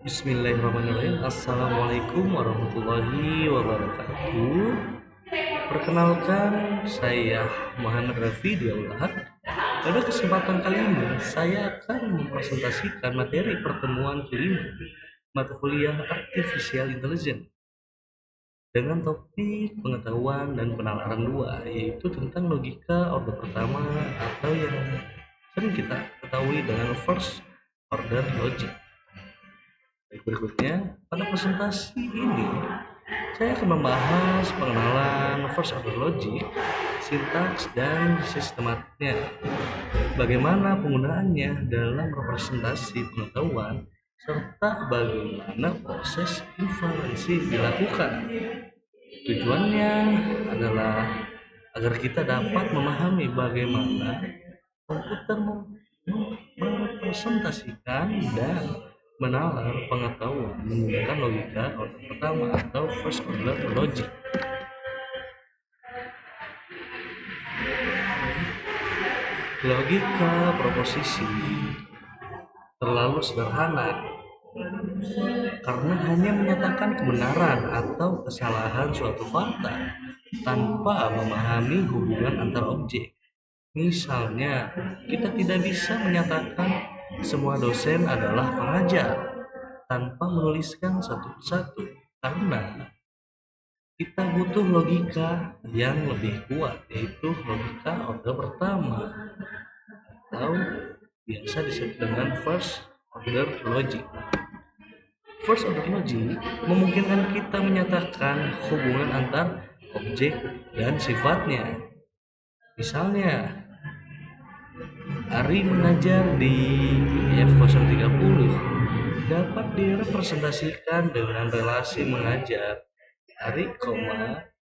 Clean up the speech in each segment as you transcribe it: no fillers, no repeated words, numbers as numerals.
Bismillahirrahmanirrahim. Assalamualaikum warahmatullahi wabarakatuh. Perkenalkan, saya Muhammad Rafi Diaulahad. Pada kesempatan kali ini, saya akan mempresentasikan materi pertemuan kelima mata kuliah Artificial Intelligence dengan topik pengetahuan dan penalaran dua, yaitu tentang logika order pertama atau yang sering kita ketahui dengan first order logic. Berikutnya, pada presentasi ini, saya akan membahas pengenalan first order logic, sintaks, dan sistematiknya. Bagaimana penggunaannya dalam representasi pengetahuan, serta bagaimana proses inferensi dilakukan. Tujuannya adalah agar kita dapat memahami bagaimana komputer merepresentasikan dan menalar pengetahuan menggunakan logika order pertama atau first order logic. Logika proposisi terlalu sederhana karena hanya menyatakan kebenaran atau kesalahan suatu fakta tanpa memahami hubungan antar objek. Misalnya, kita tidak bisa menyatakan semua dosen adalah pengajar tanpa menuliskan satu persatu, karena kita butuh logika yang lebih kuat, yaitu logika order pertama atau biasa disebut dengan first order logic. First order logic memungkinkan kita menyatakan hubungan antar objek dan sifatnya. Misalnya, Ari mengajar di F030 dapat direpresentasikan dengan relasi mengajar Ari,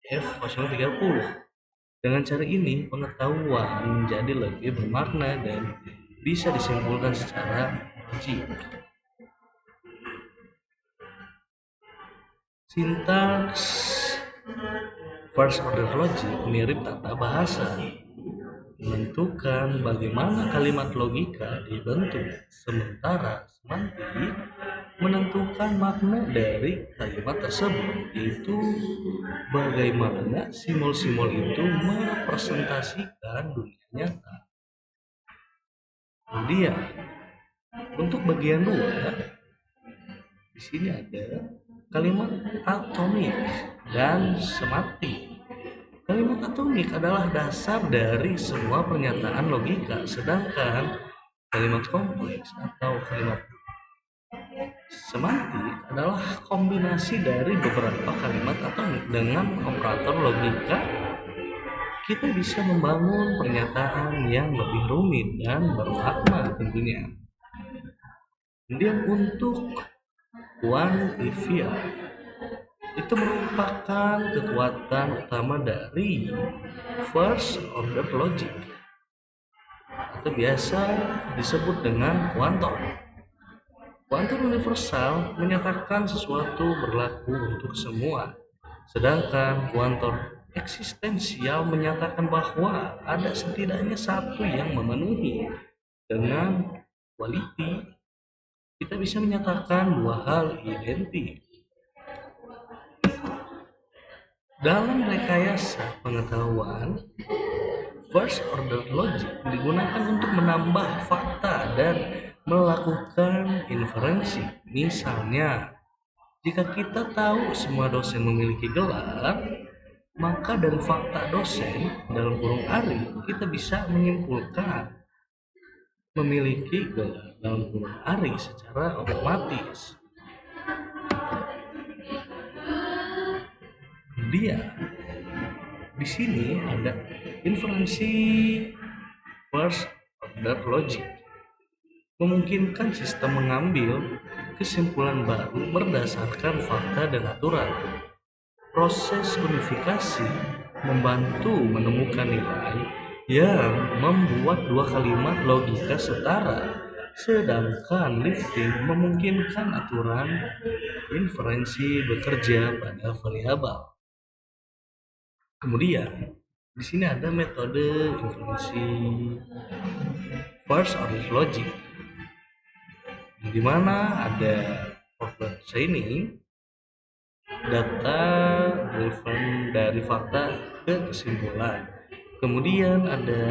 F030. Dengan cara ini, pengetahuan menjadi lebih bermakna dan bisa disimpulkan secara logik. Sintaks first order logic mirip tata bahasa, menentukan bagaimana kalimat logika dibentuk, sementara semantik menentukan makna dari kalimat tersebut, yaitu bagaimana simbol-simbol itu merepresentasikan dunia nyata. Kemudian, untuk bagian 2, di sini ada kalimat atomik dan semantik. Kalimat atomik adalah dasar dari semua pernyataan logika, sedangkan kalimat kompleks atau kalimat semantik adalah kombinasi dari beberapa kalimat atomik. Dengan operator logika, kita bisa membangun pernyataan yang lebih rumit dan bermakna tentunya. Kemudian untuk kuantifier, itu merupakan kekuatan utama dari first order logic atau biasa disebut dengan kuantum. Kuantum universal menyatakan sesuatu berlaku untuk semua, sedangkan kuantum eksistensial menyatakan bahwa ada setidaknya satu yang memenuhi. Dengan quality, kita bisa menyatakan dua hal identik. Dalam rekayasa pengetahuan, first order logic digunakan untuk menambah fakta dan melakukan inferensi. Misalnya, jika kita tahu semua dosen memiliki gelar, maka dari fakta dosen dalam kurung Ari, kita bisa menyimpulkan memiliki gelar dalam kurung Ari secara otomatis. Kemudian di sini ada inferensi first order logic, memungkinkan sistem mengambil kesimpulan baru berdasarkan fakta dan aturan. Proses unifikasi membantu menemukan nilai yang membuat dua kalimat logika setara, sedangkan lifting memungkinkan aturan inferensi bekerja pada variabel. Kemudian di sini ada metode inferensi first order logic, di mana ada Robert Chaining, data driven dari fakta ke kesimpulan. Kemudian ada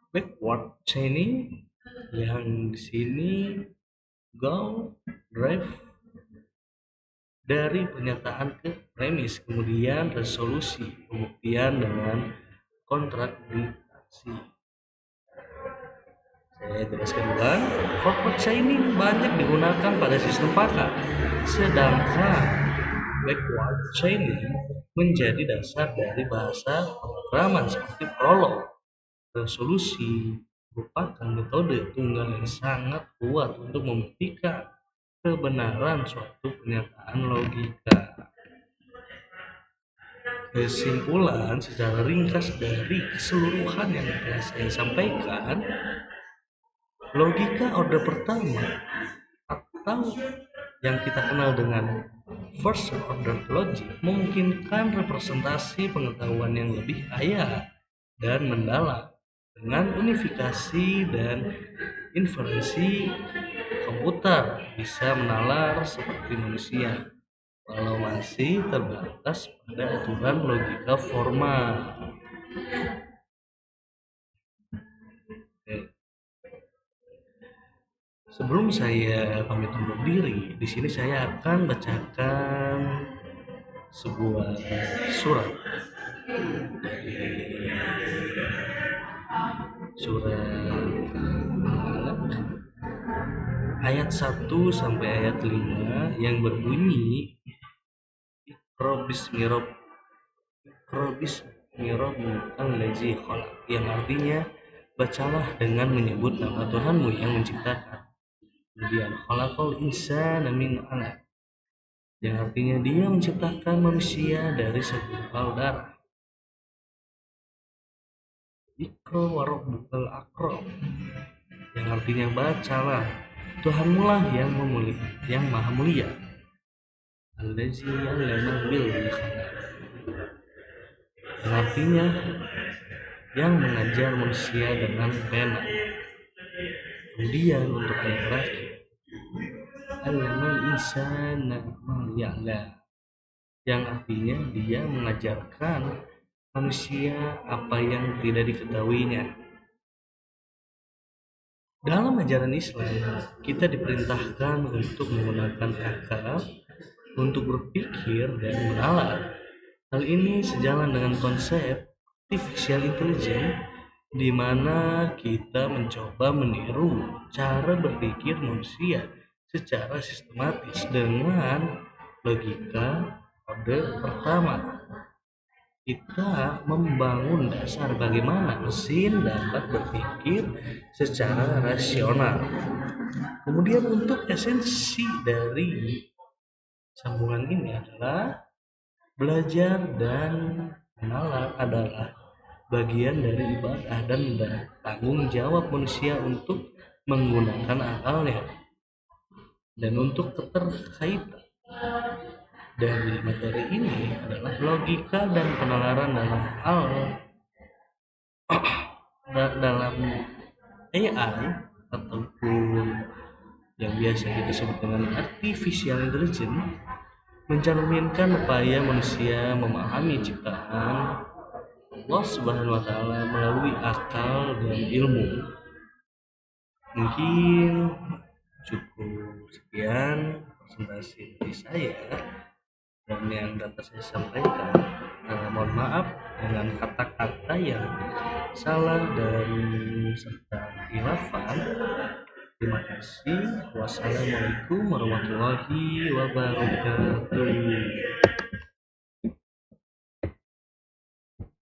backward chaining yang di sini goal drive dari pernyataan ke premis, kemudian resolusi pembuktian dengan kontradiksi. Saya jelaskan ulang, forward chaining banyak digunakan pada sistem pakar, sedangkan backward chaining menjadi dasar dari bahasa pemrograman seperti Prolog. Resolusi merupakan metode tunggal yang sangat kuat untuk membuktikan kebenaran suatu pernyataan logika. Kesimpulan secara ringkas dari keseluruhan yang telah saya sampaikan, logika order pertama atau yang kita kenal dengan first order logic memungkinkan representasi pengetahuan yang lebih kaya dan mendalam dengan unifikasi dan inferensi. Komputer bisa menalar seperti manusia walau masih terbatas pada aturan logika formal. Sebelum saya pamit undur diri, di sini saya akan bacakan sebuah surat dari surat ayat 1 sampai ayat 5 yang berbunyi allazi khalaq, yang artinya bacalah dengan menyebut nama Tuhanmu yang menciptakan. Kemudian khalaqal insana min 'alaq, yang artinya dia menciptakan manusia dari segumpal darah. Iqra wa rabbukal akram, yang artinya bacalah, Tuhanmu lah yang maha mulia. Allazi 'allama bil qalam, yang artinya yang mengajar manusia dengan pena. Kemudian untuk ayat terakhir, 'allamal insana ma ya'lam, yang artinya dia mengajarkan manusia apa yang tidak diketahuinya. Dalam ajaran Islam, kita diperintahkan untuk menggunakan akal untuk berpikir dan menalar. Hal ini sejalan dengan konsep artificial intelligence, di mana kita mencoba meniru cara berpikir manusia secara sistematis dengan logika kode pertama. Kita membangun dasar bagaimana mesin dapat berpikir secara rasional. Kemudian untuk esensi dari sambungan ini adalah belajar dan menalar adalah bagian dari ibadah dan tanggung jawab manusia untuk menggunakan akalnya. Dan untuk keterkaitan dari materi ini adalah logika dan penalaran dalam AI ataupun yang biasa kita sebut dengan artificial intelligence, mencerminkan upaya manusia memahami ciptaan Allah Subhanahu wa Ta'ala melalui akal dan ilmu. Mungkin cukup sekian presentasi dari saya dan yang dapat saya sampaikan. Mohon maaf dengan kata-kata yang salah dan serta khilafan. Terima kasih. Wassalamualaikum warahmatullahi wabarakatuh.